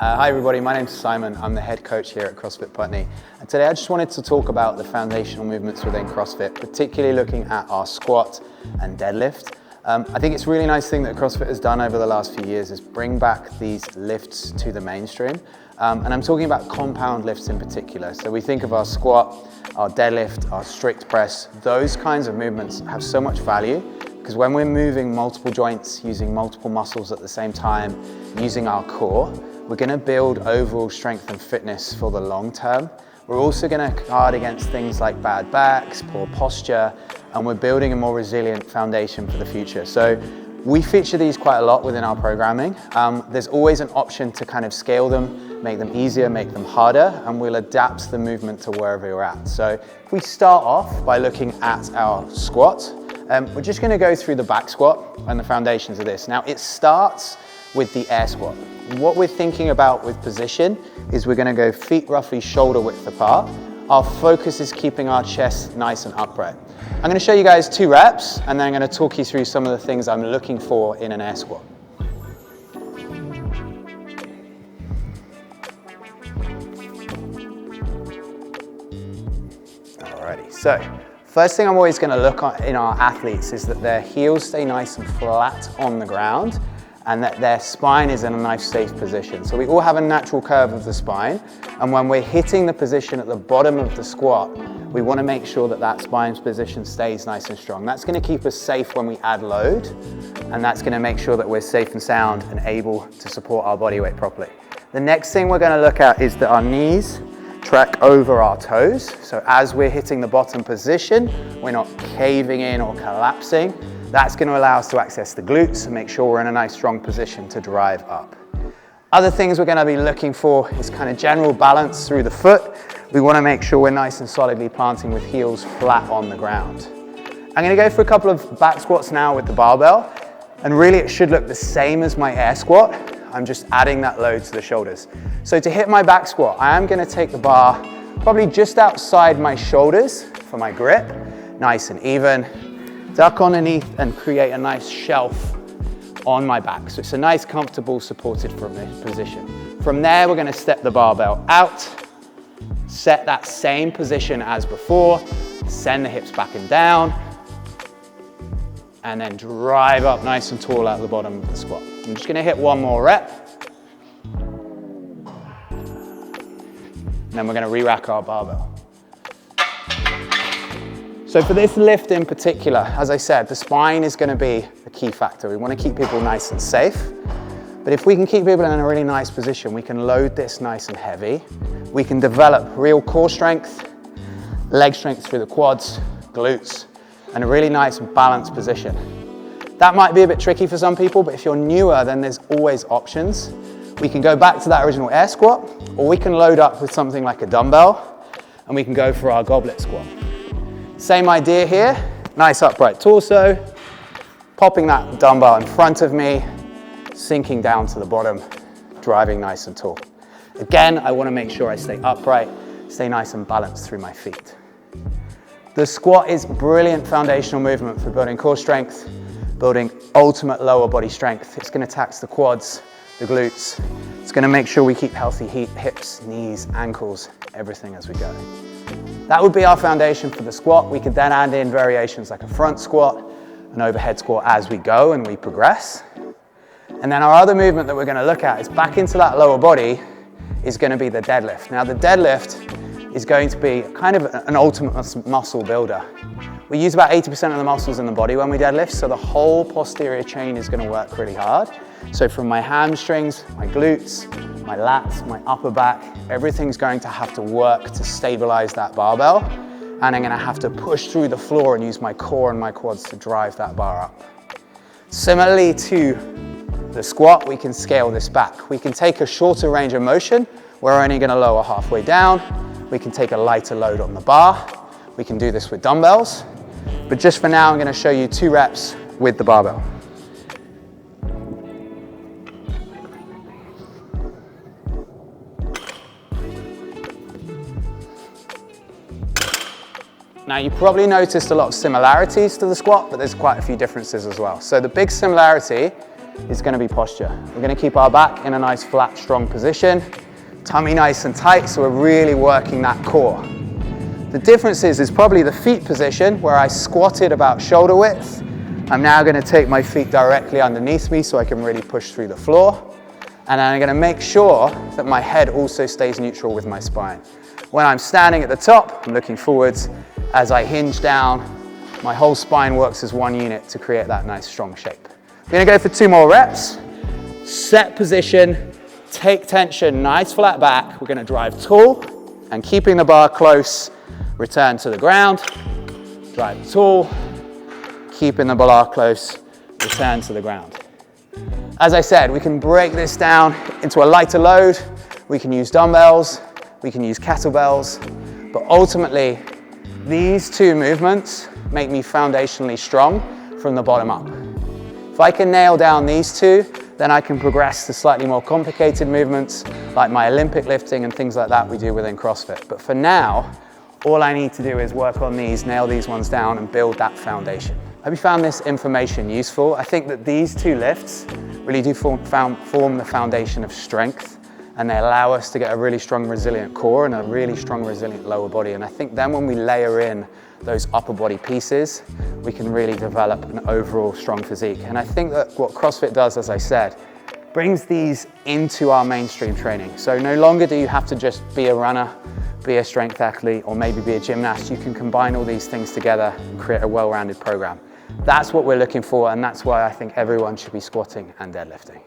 Hi everybody, my name's Simon. I'm the head coach here at CrossFit Putney. And today I just wanted to talk about the foundational movements within CrossFit, particularly looking at our squat and deadlift. I think it's a really nice thing that CrossFit has done over the last few years is bring back these lifts to the mainstream. And I'm talking about compound lifts in particular. So we think of our squat, our deadlift, our strict press, those kinds of movements have so much value because when we're moving multiple joints, using multiple muscles at the same time, using our core, we're going to build overall strength and fitness for the long term. We're also going to guard against things like bad backs, poor posture, and we're building a more resilient foundation for the future. So we feature these quite a lot within our programming. There's always an option to kind of scale them, make them easier, make them harder, and we'll adapt the movement to wherever you're at. So if we start off by looking at our squat, we're just going to go through the back squat and the foundations of this. Now it starts with the air squat. What we're thinking about with position is we're going to go feet roughly shoulder width apart. Our focus is keeping our chest nice and upright. I'm going to show you guys 2 reps and then I'm going to talk you through some of the things I'm looking for in an air squat. Alrighty, so first thing I'm always going to look at in our athletes is that their heels stay nice and flat on the ground and that their spine is in a nice safe position. So we all have a natural curve of the spine, and when we're hitting the position at the bottom of the squat, we want to make sure that that spine's position stays nice and strong. That's going to keep us safe when we add load, and that's going to make sure that we're safe and sound and able to support our body weight properly. The next thing we're going to look at is that our knees track over our toes. So as we're hitting the bottom position, we're not caving in or collapsing. That's going to allow us to access the glutes and make sure we're in a nice strong position to drive up. Other things we're going to be looking for is kind of general balance through the foot. We want to make sure we're nice and solidly planting with heels flat on the ground. I'm going to go for a couple of back squats now with the barbell, and really it should look the same as my air squat. I'm just adding that load to the shoulders. So to hit my back squat, I am going to take the bar probably just outside my shoulders for my grip, nice and even. Duck underneath and create a nice shelf on my back. So it's a nice, comfortable, supported position. From there, we're going to step the barbell out, set that same position as before, send the hips back and down, and then drive up nice and tall out the bottom of the squat. I'm just going to hit one more rep. And then we're going to re-rack our barbell. So for this lift in particular, as I said, the spine is going to be a key factor. We want to keep people nice and safe. But if we can keep people in a really nice position, we can load this nice and heavy. We can develop real core strength, leg strength through the quads, glutes, and a really nice balanced position. That might be a bit tricky for some people, but if you're newer, then there's always options. We can go back to that original air squat, or we can load up with something like a dumbbell, and we can go for our goblet squat. Same idea here, nice upright torso, popping that dumbbell in front of me, sinking down to the bottom, driving nice and tall. Again, I want to make sure I stay upright, stay nice and balanced through my feet. The squat is brilliant foundational movement for building core strength, building ultimate lower body strength. It's going to tax the quads, the glutes. It's going to make sure we keep healthy hips, knees, ankles, everything as we go. That would be our foundation for the squat. We could then add in variations like a front squat, an overhead squat as we go and we progress. And then our other movement that we're going to look at is back into that lower body is going to be the deadlift. Now the deadlift is going to be kind of an ultimate muscle builder. We use about 80% of the muscles in the body when we deadlift, so the whole posterior chain is going to work really hard. So from my hamstrings, my glutes, my lats, my upper back, everything's going to have to work to stabilize that barbell, and I'm going to have to push through the floor and use my core and my quads to drive that bar up. Similarly to the squat, we can scale this back. We can take a shorter range of motion. We're only going to lower halfway down. We can take a lighter load on the bar. We can do this with dumbbells. But just for now, I'm going to show you 2 reps with the barbell. Now you probably noticed a lot of similarities to the squat, but there's quite a few differences as well. So the big similarity is going to be posture. We're going to keep our back in a nice flat, strong position, tummy nice and tight, so we're really working that core. The difference is probably the feet position, where I squatted about shoulder width. I'm now going to take my feet directly underneath me so I can really push through the floor. And I'm going to make sure that my head also stays neutral with my spine. When I'm standing at the top, I'm looking forwards. As I hinge down, my whole spine works as one unit to create that nice strong shape. We're going to go for 2 more reps. Set position, take tension, nice flat back. We're going to drive tall and keeping the bar close, return to the ground, drive tall, keeping the bar close, return to the ground. As I said, we can break this down into a lighter load. We can use dumbbells, we can use kettlebells, but ultimately, these 2 movements make me foundationally strong from the bottom up. If I can nail down these 2, then I can progress to slightly more complicated movements like my Olympic lifting and things like that we do within CrossFit. But for now, all I need to do is work on these, nail these ones down and build that foundation. I hope you found this information useful. I think that these 2 lifts really do form the foundation of strength, and they allow us to get a really strong, resilient core and a really strong, resilient lower body. And I think then when we layer in those upper body pieces, we can really develop an overall strong physique. And I think that what CrossFit does, as I said, brings these into our mainstream training. So no longer do you have to just be a runner, be a strength athlete, or maybe be a gymnast. You can combine all these things together and create a well-rounded program. That's what we're looking for, and that's why I think everyone should be squatting and deadlifting.